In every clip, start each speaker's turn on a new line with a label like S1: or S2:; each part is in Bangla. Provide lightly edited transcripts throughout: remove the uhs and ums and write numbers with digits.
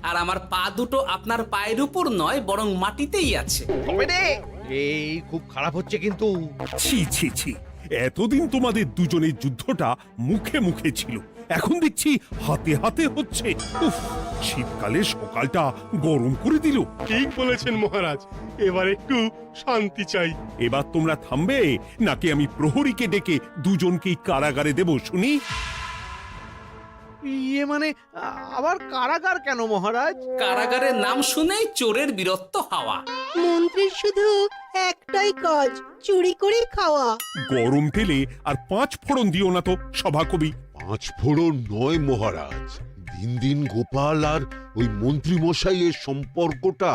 S1: আর আমার পা দুটো আপনার পায়ের উপর নয় বরং মাটিতেই আছে।
S2: তবে রে, এই খুব খারাপ হচ্ছে কিন্তু।
S3: ছি ছি ছি, এতদিন তোমাদের দুজনের যুদ্ধটা মুখে মুখে ছিল, এখন দেখছি হাতে হাতে হচ্ছে। উফ, শীতকালে সকালটা গরম করে দিল।
S4: ঠিক বলেছেন মহারাজ, এবার একটু শান্তি চাই।
S3: এবার তোমরা থামবে নাকি আমি প্রহরীকে ডেকে দুজনকেই কারাগারে দেব শুনি?
S2: ইয়ে মানে আবার কারাগার কেন মহারাজ?
S1: কারাগারের নাম শুনেই চোরের বীরত্ব হাওয়া।
S5: মন্ত্রীর শুধু একটাই কাজ, চুরি করে খাওয়া।
S3: গরম তেলে আর 5 ফোড়ন দিও না তো সভাকবি।
S6: 5 ফোড়ন নয় মহারাজ, দিন দিন গোপাল আর ওই মন্ত্রী মশাইয়ের সম্পর্কটা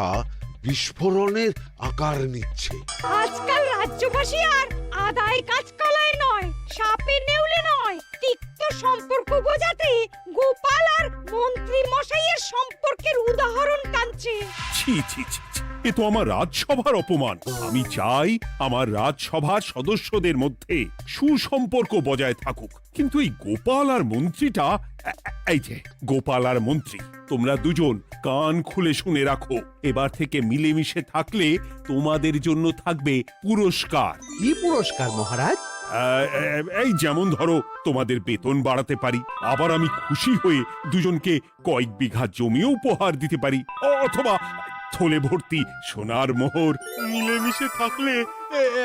S6: বিস্ফোরণের আকার নিচ্ছে।
S7: আজকাল রাজ্যবাসী আর আদায় কাজকালায় নয়, সাপে নেউলে নয়, তিক্ত সম্পর্ক বোঝাতে গোপাল আর মন্ত্রী মশাইয়ের সম্পর্কের উদাহরণ টানছে।
S3: ছি ছি ছি ছি, এ তো আমার রাজসভার অপমান। আমি চাই আমার রাজসভার সদস্যদের মধ্যে সুসম্পর্ক বজায় থাকুক, কিন্তু এই গোপাল আর মন্ত্রীটা, এই যে গোপাল আর মন্ত্রী, তোমরা দুজন কান খুলে শুনে রাখো, এবার থেকে মিলেমিশে থাকলে তোমাদের জন্য থাকবে পুরস্কার।
S2: কি পুরস্কার মহারাজ?
S3: এই যেমন ধরো, তোমাদের বেতন বাড়াতে পারি, আবার আমি খুশি হয়ে দুজনকে কয়েক বিঘা জমিও উপহার দিতে পারি, অথবা থলে ভর্তি সোনার মোহর।
S4: মিলেমিশে থাকলে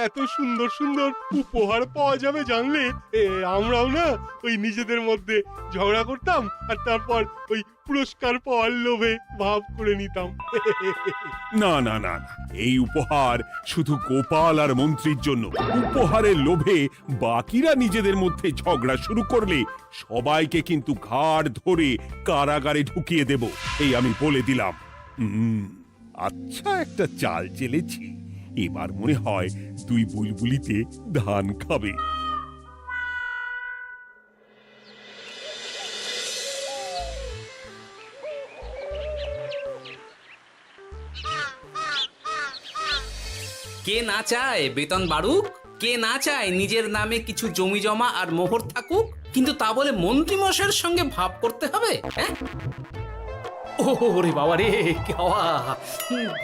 S4: এত সুন্দর সুন্দর উপহার পাওয়া যাবে জানলে আমরাও না ওই নিজেদের মধ্যে ঝগড়া করতাম আর তারপর ওই পুরস্কার পাওয়ার লোভে ভাব করে নিতাম।
S3: না না না না, এই উপহার শুধু গোপাল আর মন্ত্রীর জন্য। উপহারের লোভে বাকিরা নিজেদের মধ্যে ঝগড়া শুরু করলে সবাইকে কিন্তু ঘাড় ধরে কারাগারে ঢুকিয়ে দেব, এই আমি বলে দিলাম। আচ্ছা, একটা চাল চেলেছি, এবার মনে হয় দুই বুলবুলিতে ধান খাবে।
S1: কে না চায় বেতন বাড়ুক, কে না চায় নিজের নামে কিছু জমি জমা আর মোহর থাকুক, কিন্তু তা বলে মন্ত্রী মশাইয়ের সঙ্গে ভাব করতে হবে? হ্যাঁ, ওরে বাবা রে, কি হওয়া!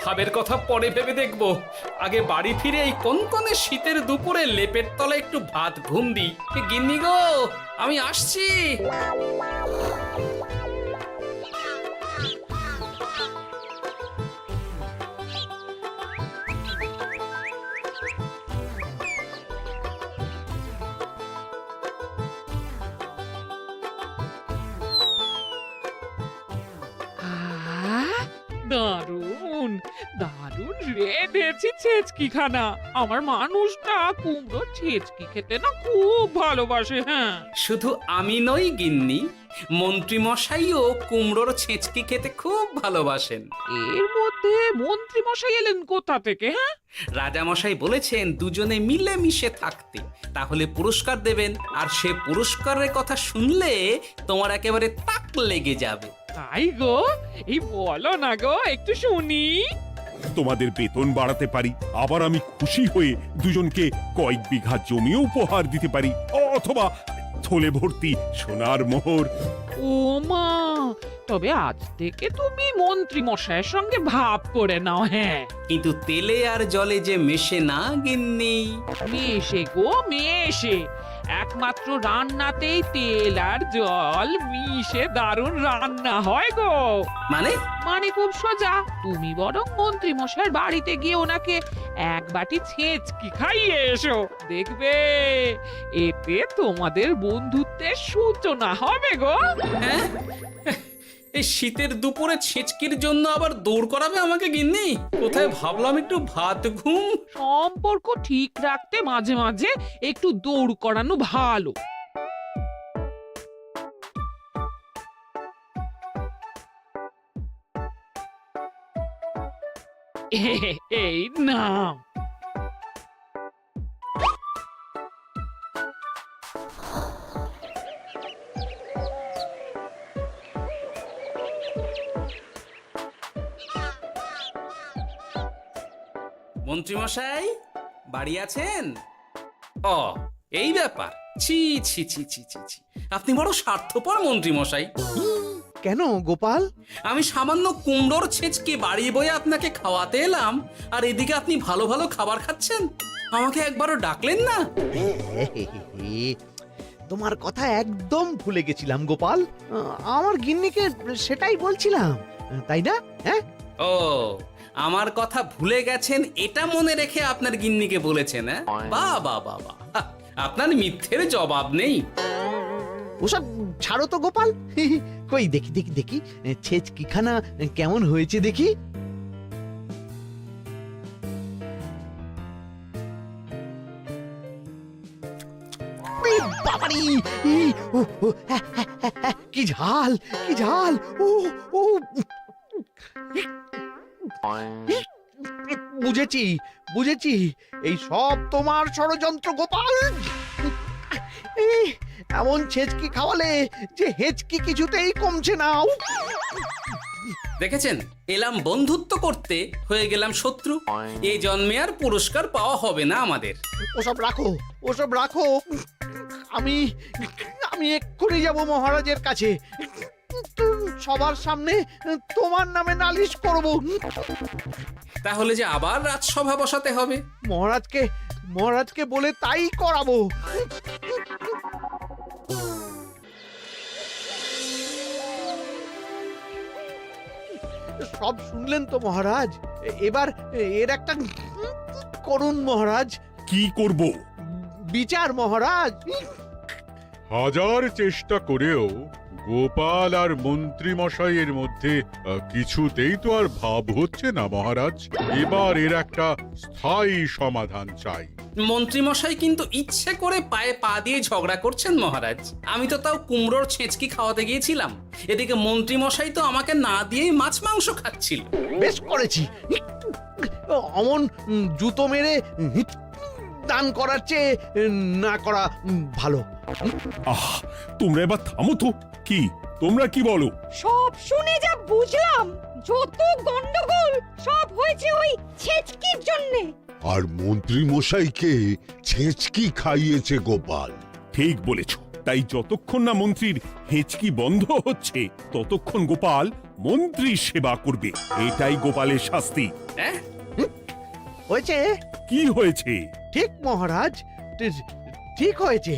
S1: ভাবের কথা পরে ভেবে দেখবো, আগে বাড়ি ফিরে এই কনকনে শীতের দুপুরে লেপের তলায় একটু ভাত ঘুম দিই। গিন্নি গো, আমি আসছি।
S8: দারুণ দারুণ রেঁধেছি ছেচকি খানা। আমার মানুষটা কুমড়ো ছেচকি খেতে না খুব ভালোবাসে। হ্যাঁ,
S1: শুধু আমি নই গিন্নি, মন্ত্রী মশাইও কুমড়োর ছেঁচকি খেতে খুব ভালোবাসেন।
S8: এর মধ্যে মন্ত্রী মশাই এলেন কোথা থেকে? হ্যাঁ,
S1: রাজা মশাই বলেছেন দুজনে মিলে মিশে থাকতে, তাহলে পুরস্কার দেবেন, আর সে পুরস্কারের কথা শুনলে তোমার একেবারে তাক লেগে যাবে।
S8: তাই গো, এই বলো না গো, একটু শুনি।
S3: তোমাদের বেতন বাড়াতে পারি, আবার আমি খুশি হয়ে দুজনকে কয়েক বিঘা জমিও উপহার দিতে পারি, অথবা থলে ভর্তি সোনার মোহর।
S8: ও মা, তবে আজ থেকে তুমি মন্ত্রী মশাইয়ের সঙ্গে ভাব করে নাও। হ্যাঁ,
S1: কিন্তু তেলে আর জলে যে মেশে না গিন্নি।
S8: মেশে গো মেশে, একমাত্র রান্নাতেই তেল আর জল মিশে দারুণ রান্না হয় গো।
S1: মানে
S8: মানে খুব সোজা, তুমি বরং মন্ত্রী মশাইয়ের বাড়িতে গিয়ে ওনাকে এক বাটি ছেচকি খাইয়ে এসো, দেখবে এতে তোমাদের বন্ধুত্বের সূচনা হবে গো।
S1: হ্যাঁ, এই শীতের দুপুরে ছেচকির জন্য আবার দৌড় করাবে আমাকে গিন্নি? কোথায় ভাবলাম একটু ভাত ঘুম।
S8: সম্পর্ক ঠিক রাখতে মাঝে মাঝে একটু দৌড় করানো ভালো। এই নাও।
S1: মন্ত্রী মশাই বাড়ি আছেন? ও, এই ব্যাপার। ছি ছি ছি ছি ছি ছি, আপনি বড় স্বার্থপর মন্ত্রী মশাই।
S2: কেন গোপাল?
S1: আমি সামান্য কুমড়োর ছেঁচকে বাড়ি বয়ে আপনাকে খাওয়াতে এলাম, আর এদিকে আপনি ভালো ভালো খাবার খাচ্ছেন। আমাকে একবারও ডাকলেন না।
S2: তোমার কথা একদম ভুলে গেছিলাম গোপাল। আমার গিন্নিকে সেটাই বলছিলাম, তাই না? হ্যাঁ,
S1: ও, আমার কথা ভুলে গেছেন এটা মনে রেখে আপনার গিন্নিকে বলেছেন? হ্যাঁ, বাহ বাহ বাহ বাহ, আপনার মিথ্যের জবাব নেই।
S2: ওসব ছাড়ো তো গোপাল। কই দেখি দেখি দেখি ছেচকিখানা কেমন হয়েছে দেখি। এ বাবারে! কি ঝাল, কি ঝাল! ও ও বুঝেছি, বুঝেছি, এই সব তোমার ষড়যন্ত্র গোপাল। এই, এমন ছেচকি খাওয়ালে যে হেচকি কিছুতেই কমছে না।
S1: দেখেছেন, এলাম বন্ধুত্ব করতে, হয়ে গেলাম শত্রু। এই জন্মে আর পুরস্কার পাওয়া হবে না আমাদের।
S2: ওসব রাখো, ওসব রাখো। আমি আমি এক্ষুনি যাব মহারাজের কাছে, সবার সামনে তোমার নামে নালিশ করব।
S1: তাহলে যে আবার রাজসভা বসাতে হবে।
S2: মহারাজকে বলে তাই করাবো। সব শুনলেন তো মহারাজ? এবার এর একটা করুন মহারাজ।
S3: কি করব?
S2: বিচার মহারাজ।
S9: হাজার চেষ্টা করেও গোপাল আর মন্ত্রী মশাইয়ের মধ্যে কিছুতেই তো আর ভাব হচ্ছে না মহারাজ। এবার এর একটা স্থায়ী সমাধান চাই।
S1: মন্ত্রীমশাই কিন্তু ইচ্ছে করে পায়ে পা দিয়ে ঝগড়া করছেন মহারাজ। আমি তো তাও কুমড়োর ছেঁচকি খাওয়াতে গিয়েছিলাম, এদিকে মন্ত্রীমশাই তো আমাকে না দিয়েই মাছ মাংস খাচ্ছিল।
S2: বেশ করেছি। অমন জুতো মেরে দান করার চেয়ে না করা ভালো।
S3: আহ, তোমরা এবার থামো তো। কি তোমরা কি বলো?
S7: সব শুনে যা বুঝলাম, যত গন্ডগোল সব হয়েছে ওই ছেচকির জন্যে।
S6: আর মন্ত্রী মশাইকে ছেঁচকি খাইয়েছে গোপাল।
S3: ঠিক বলেছ। তাই যতক্ষণ না মন্ত্রীর হেঁচকি বন্ধ হচ্ছে ততক্ষণ গোপাল মন্ত্রীর সেবা করবে। এটাই গোপালের শাস্তি।
S1: হ্যাঁ,
S2: হয়েছে?
S3: কি হয়েছে?
S2: ঠিক মহারাজ, ঠিক হয়েছে।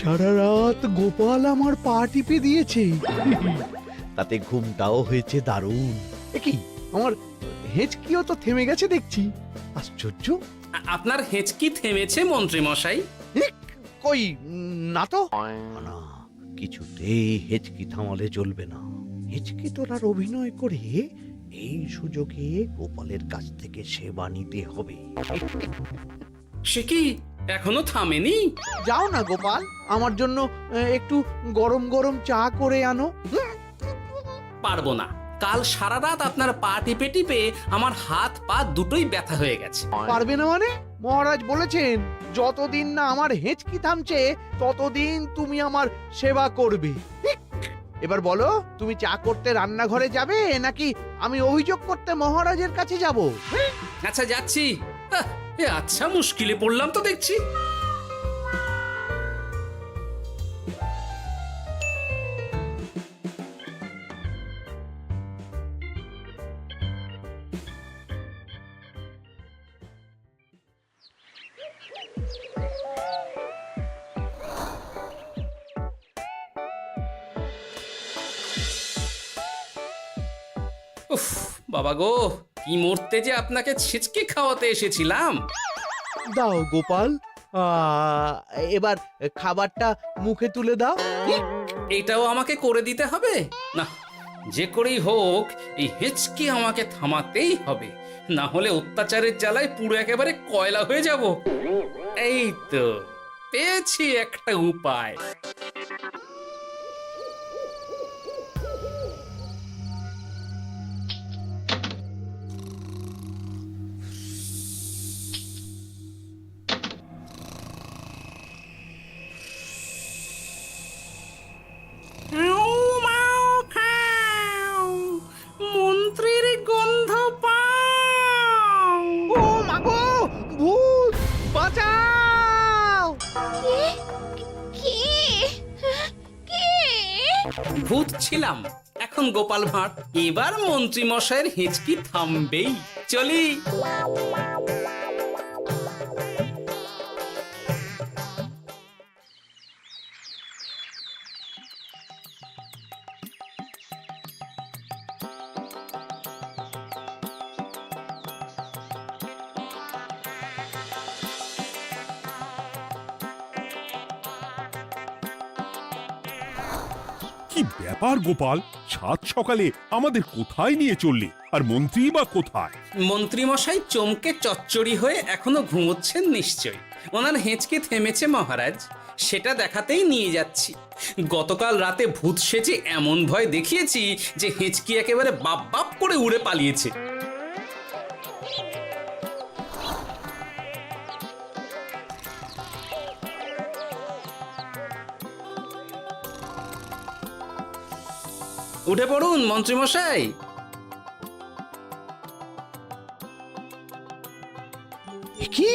S2: সারা রাত গোপাল আমার পা টিপে দিয়েছে, তাতে ঘুমটাও হয়েছে দারুণ। কি আমার হেঁচকিও তো থেমে গেছে দেখছি। আশ্চর্য।
S1: আপনার হেঁচকি থেমেছে মন্ত্রীমশাই?
S2: কই না তো। না, কিছুতেই হেঁচকি থামালে চলবে না। হেঁচকি তোলার অভিনয় করে এই সুযোগে গোপালের কাছ থেকে সেবা নিতে হবে।
S1: সে কি এখনো থামেনি?
S2: যাও না গোপাল, আমার জন্য একটু গরম গরম চা করে আনো।
S1: পারবো না। কাল সারা রাত আপনার পা টিপে টিপে আমার হাত পা দুটোই ব্যথা হয়ে গেছে।
S2: পারবে না মানে? মহারাজ বলেছেন যতদিন না আমার হেঁচকি থামছে ততদিন তুমি আমার সেবা করবে। এবার বলো, তুমি চা করতে রান্নাঘরে যাবে নাকি আমি অভিযোগ করতে মহারাজের কাছে যাব?
S1: আচ্ছা, যাচ্ছি। আচ্ছা, মুশকিলে পড়লাম তো দেখছি। উফ, বাবা গো, কি মরতে যে আপনাকে ছিচকে খাওয়াতে এসেছিলাম।
S2: দাও গোপাল, এবার খাবারটা মুখে তুলে দাও।
S1: এটাও আমাকে করে দিতে হবে? না, যে করেই হোক এই হেঁচকি আমাকে থামাতেই হবে, না হলে অত্যাচারের জ্বালায় পুরো একেবারে কয়লা হয়ে যাব। এই তো পেয়েছি একটা উপায়। ভূত ছিলাম, এখন গোপাল ভাঁড়। এবার মন্ত্রী মশাইয়ের হেঁচকি থামবেই। চলি।
S3: কি ব্যাপার গোপাল, সাত সকালে আমাদের কোথায় নিয়ে চললি? আর মন্ত্রী বা কোথায়?
S1: মন্ত্রী মশাই চমকে চচ্চড়ি হয়ে এখনো ঘুমোচ্ছেন নিশ্চয়ই। ওনার হেঁচকি থেমেছে মহারাজ, সেটা দেখাতেই নিয়ে যাচ্ছি। গতকাল রাতে ভূত সেজে এমন ভয় দেখিয়েছি যে হেঁচকি একেবারে বাপ বাপ করে উড়ে পালিয়েছে। উঠে পড়ুন মন্ত্রী মশাই।
S2: কি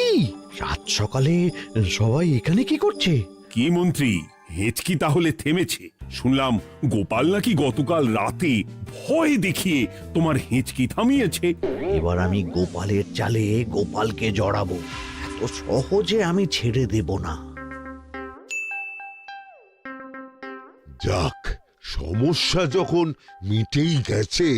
S2: সাত সকালে সবাই এখানে কি করছে?
S3: কি মন্ত্রী, হেঁচকি তাহলে থেমেছে? শুনলাম গোপাল নাকি গতকাল রাতে ভয় দেখিয়ে তোমার হেঁচকি থামিয়েছে।
S2: এবার আমি গোপালের চালে গোপালকে জড়াবো, এত সহজে আমি ছেড়ে দেব না।
S6: যাক, সমস্যা যখন মিটেই গেছে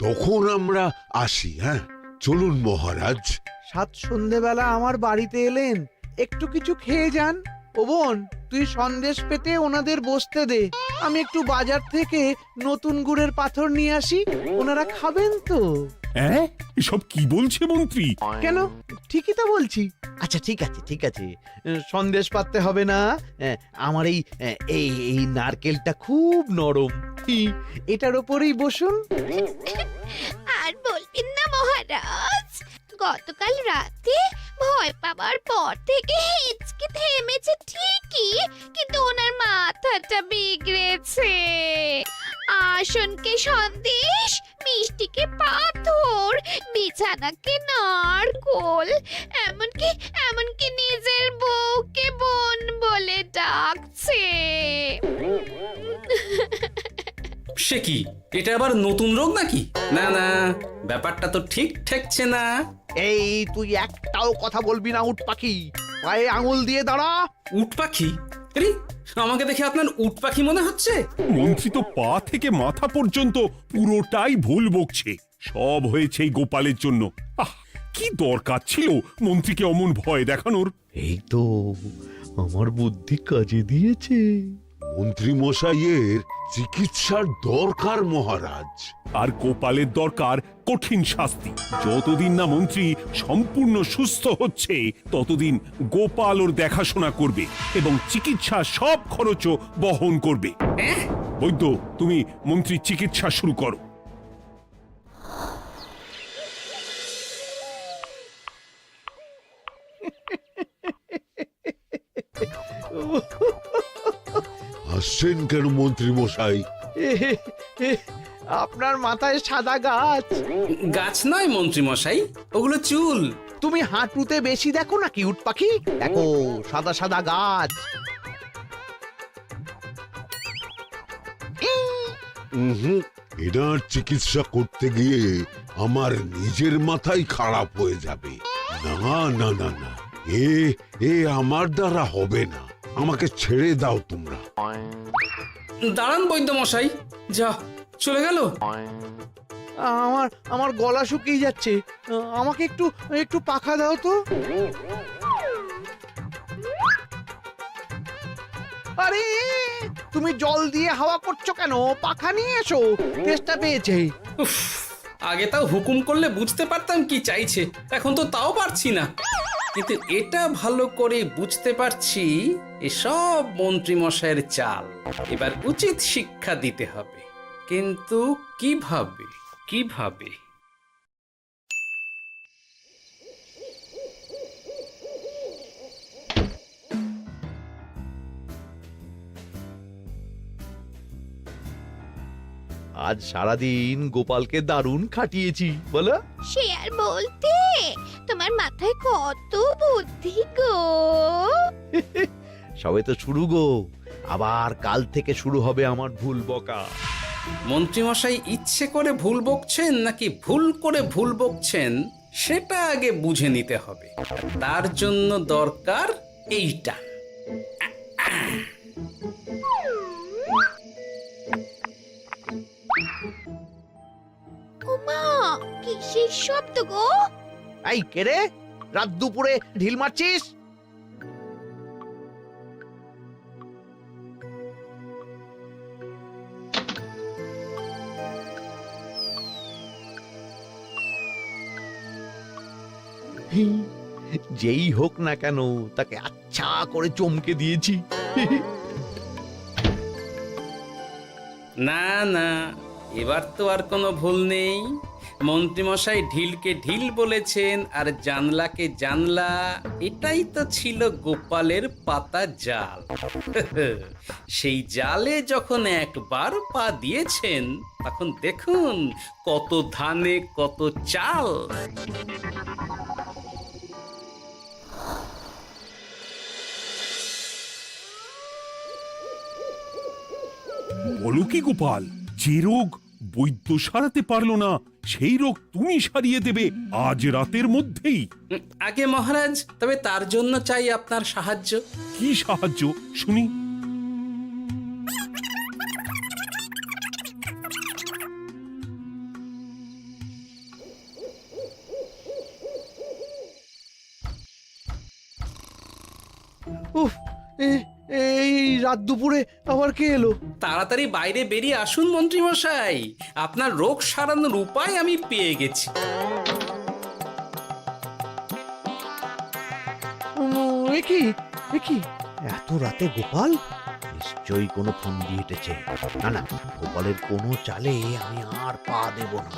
S6: তখন আমরা আসি। হ্যাঁ, চলুন মহারাজ।
S2: সাত সন্ধেবেলা আমার বাড়িতে এলেন, একটু কিছু খেয়ে যান। ও বোন, তুই সন্দেশ পেতে ওনাদের বসতে দে, আমি একটু বাজার থেকে নতুন গুড়ের পাথর নিয়ে আসি, ওনারা খাবেন তো।
S3: হ্যাঁ, এসব কি বলছে মন্ত্রী?
S2: কেন, ঠিকই তো বলছি। আচ্ছা ঠিক আছে ঠিক আছে, সন্দেশ পাততে হবে না। আমার এই এই এই নারকেলটা খুব নরম, এটার ওপরেই বসুন।
S7: আর বলবেন না মহারাজ, গতকাল রাতে ভয় পাবার পর থেকে হেঁচকি থেমেছে ঠিকই, কিন্তু ওনার মাথাটা বিগড়েছে। আসনকে সন্দেশ, মিষ্টিকে পাথর, বিছানাকে নারকোল, এমনকি নিজের বউকে বোন বলে ডাকছে।
S1: সে কি, এটা আবার নতুন রোগ নাকি? না না, ব্যাপারটা তো ঠিক ঠেকছে না।
S2: এই তুই একটাও কথা বলবি না উট পাখি, পায়ে আঙুল দিয়ে দাঁড়া।
S1: উট পাখি? আরে, আমাকে দেখে আপনার উট পাখি মনে হচ্ছে?
S3: মন্ত্রী তো পা থেকে মাথা পর্যন্ত পুরোটাই ভুল বকছে। সব হয়েছে এই গোপালের জন্য। আহ, কি দরকার ছিল মন্ত্রীকে অমন ভয় দেখানোর?
S2: এই তো আমার বুদ্ধি কাজে দিয়েছে।
S6: মন্ত্রী মশাইয়ের চিকিৎসার দরকার মহারাজ।
S3: আর গোপালের দরকার কঠিন শাস্তি। যতদিন না মন্ত্রী সম্পূর্ণ সুস্থ হচ্ছে ততদিন গোপাল ওর দেখাশোনা করবে এবং চিকিৎসা সব খরচও বহন করবে। বৈদ্য, তুমি মন্ত্রীর চিকিৎসা শুরু করো।
S6: হাসছেন কেন মন্ত্রী মশাই?
S2: আপনার মাথায় সাদা গাছ।
S1: গাছ নয় মন্ত্রী মশাই, ওগুলো চুল।
S2: তুমি হাঁটুতে বেশি দেখো নাকি উট পাখি? দেখো সাদা সাদা গাছ।
S6: এনার চিকিৎসা করতে গিয়ে আমার নিজের মাথাই খারাপ হয়ে যাবে। না না না না, এ আমার দ্বারা হবে না। আমাকে ছেড়ে দাও তোমরা।
S1: দাঁড়ান বৈদ্য মশাই, যা চলে গেল।
S2: আমার গলা শুকিয়ে যাচ্ছে, আমাকে একটু একটু পাখা দাও তো। আরে তুমি জল দিয়ে হাওয়া করছো কেন? পাখা নিয়ে এসো, তেষ্টা পেয়েছে।
S1: উফ, আগে তাও হুকুম করলে বুঝতে পারতাম কি চাইছে, এখন তো তাও পারছি না। কিন্তু এটা ভালো করে বুঝতে পারছি এসব মন্ত্রী মশাইয়ের চাল। এবার উচিত শিক্ষা দিতে হবে, কিন্তু কিভাবে?
S2: আজ সারাদিন গোপালকে দারুণ খাটিয়েছি, বলো।
S7: সে আর বলতে, তোমার মাথায় কত বুদ্ধি গো।
S2: সবে তো শুরু গো, আবার কাল থেকে শুরু হবে আমার ভুল বকা।
S1: মন্ত্রীমশাই ইচ্ছে করে ভুল বকছেন নাকি ভুল করে ভুল বকছেন সেটা আগে বুঝে নিতে হবে। তার জন্য দরকার এইটা।
S7: ওমা কিসের শব্দ গো?
S2: এই কে রে, রাত দুপুরে ঢিল মারছিস? যেই হোক না কেন তাকে আচ্ছা করে চমকে দিয়েছি।
S1: না না, এবার তো আর কোনো ভুল নেই। মন্ত্রীমশাই ঢিলকে ঢিল বলেছেন আর জানলাকে জানলা, এটাই তো ছিল গোপালের পাতা জাল। সেই জালে যখন একবার পা দিয়েছেন তখন দেখুন কত ধানে কত চাল।
S3: বলো কি গোপাল, যে রোগ বৈদ্য সারাতে পারলো না সেই রোগ তুমি সারিয়ে দেবে আজ রাতের মধ্যেই?
S1: আগে মহারাজ, তবে তার জন্য চাই আপনার সাহায্য।
S3: কি সাহায্য শুনি?
S2: উফ, এই রাত দুপুরে আবার কে এলো?
S1: তাড়াতাড়ি বাইরে বেরিয়ে আসুন মন্ত্রীমশাই, আপনার রোগ সারানোর উপায় আমি পেয়ে গেছি।
S2: একি একি এত রাতে গোপাল নিশ্চয়ই কোনো ফোন দিয়ে হেঁটেছে। না না, গোপালের কোনো চালে আমি আর পা দেব না।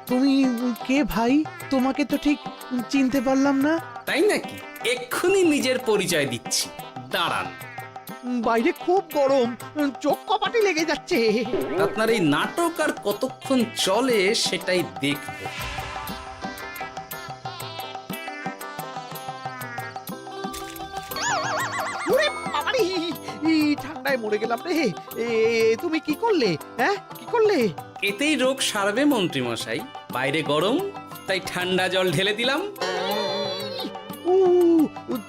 S2: তুমি কে ভাই? তোমাকে তো ঠিক চিনতে পারলাম না।
S1: তাই নাকি? এক্ষুনি নিজের পরিচয় দিচ্ছি, দাঁড়ান।
S2: বাইরে খুব গরম, চোখ কপাটে লেগে যাচ্ছে।
S1: আপনার এই নাটক আর কতক্ষণ চলে সেটাই দেখব।
S2: ওরে বাবারে, এই ঠান্ডায় মরে গেলাম রে। তুমি কি করলে? হ্যাঁ, কি করলে?
S1: এতেই রোগ সারবে মন্ত্রীমশাই। বাইরে গরম, তাই ঠান্ডা জল ঢেলে দিলাম।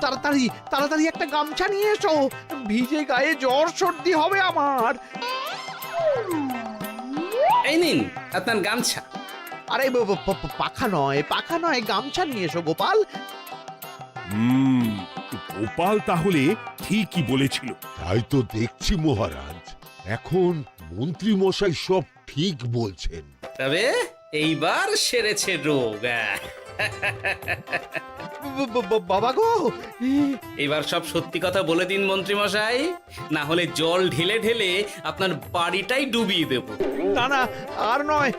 S2: তাড়াতাড়ি তাড়াতাড়ি একটা গামছা নিয়ে এসো, ভিজে গায়ে জ্বর সর্দি হবে আমার।
S1: এই নিন আপনার গামছা।
S2: আরে পাখা নয়, পাখা নয়, গামছা নিয়ে এসো গোপাল।
S3: গোপাল তাহলে ঠিকই বলেছিল।
S6: তাই তো দেখছি মহারাজ, এখন মন্ত্রী মশাই সব ঠিক বলছেন।
S1: তবে এইবার সেরেছে রোগ।
S2: বাবা গো,
S1: এবার সব সত্যি কথা বলে দিন মন্ত্রীমশাই, না হলে জল ঢেলে ঢেলে আপনার বাড়িটাই ডুবিয়ে দেব।
S2: না না, আর নয়,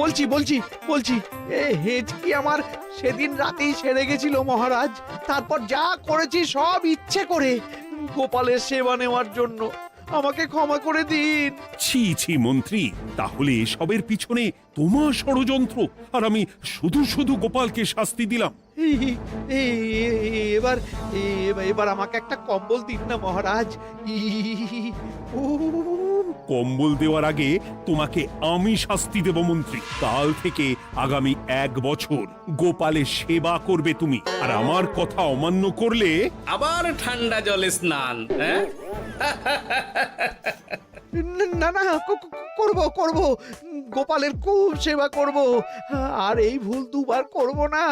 S2: বলছি বলছি বলছি, হেঁচকি আমার সেদিন রাতেই সেরে গেছিল মহারাজ। তারপর যা করেছি সব ইচ্ছে করে, গোপালের সেবা নেওয়ার জন্য। আমাকে ক্ষমা করে দিন।
S3: ছি ছি মন্ত্রী, তাহলে এসবের পিছনে তোমার ষড়যন্ত্র, আর আমি শুধু শুধু গোপালকে শাস্তি দিলাম।
S2: এবার এবার আমাকে একটা কম্বল দিন না মহারাজ।
S3: কম্বল দেওয়ার আগে তোমাকে আমি শাস্তি দেব মন্ত্রী। কাল থেকে আগামী 1 বছর গোপালের সেবা করবে তুমি, আর আমার কথা অমান্য করলে
S1: আবার ঠান্ডা জলে স্নান। হ্যাঁ,
S2: না না, করব করব, গোপালের খুব সেবা করব, আর এই ভুল দুবার করব না।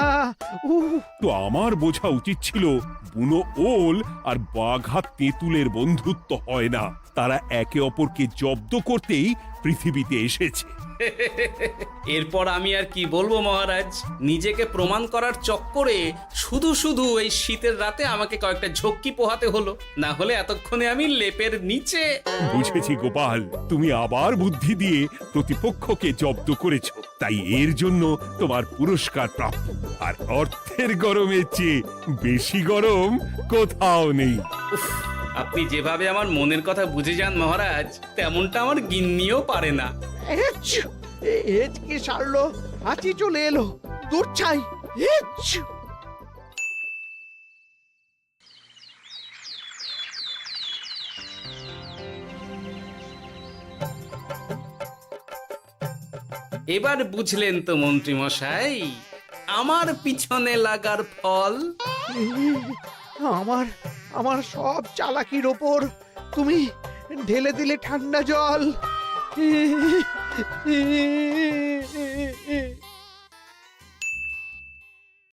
S3: তো আমার বোঝা উচিত ছিল বুনো ওল আর বাঘা তেঁতুলের বন্ধুত্ব হয় না, তারা একে অপরকে জব্দ করতেই পৃথিবীতে এসেছে।
S1: এরপর আমি আর কি বলবো মহারাজ, নিজেকে প্রমাণ করার চক্করে শুধু শুধু এই শীতের রাতে আমাকে কয়েকটা ঝক্কি পোহাতে হলো, না হলে এতক্ষণে আমি লেপের নিচে।
S3: বুঝেছি গোপাল, তুমি আবার বুদ্ধি দিয়ে প্রতিপক্ষকে জব্দ করেছো, তাই এর জন্য তোমার পুরস্কার প্রাপ্ত। আর অর্থের গরমের চেয়ে বেশি গরম কোথাও নেই।
S1: উফ, আপনি যেভাবে আমার মনের কথা বুঝে যান মহারাজ, তেমনটা আমার গিন্নিও পারে না।
S2: কি সারলো, হাঁচি চলে এলো, দূর চাই।
S1: এবার বুঝলেন তো মন্ত্রী মশাই আমার পিছনে লাগার ফল?
S2: আমার আমার সব চালাকির ওপর তুমি ঢেলে দিলে ঠান্ডা জল।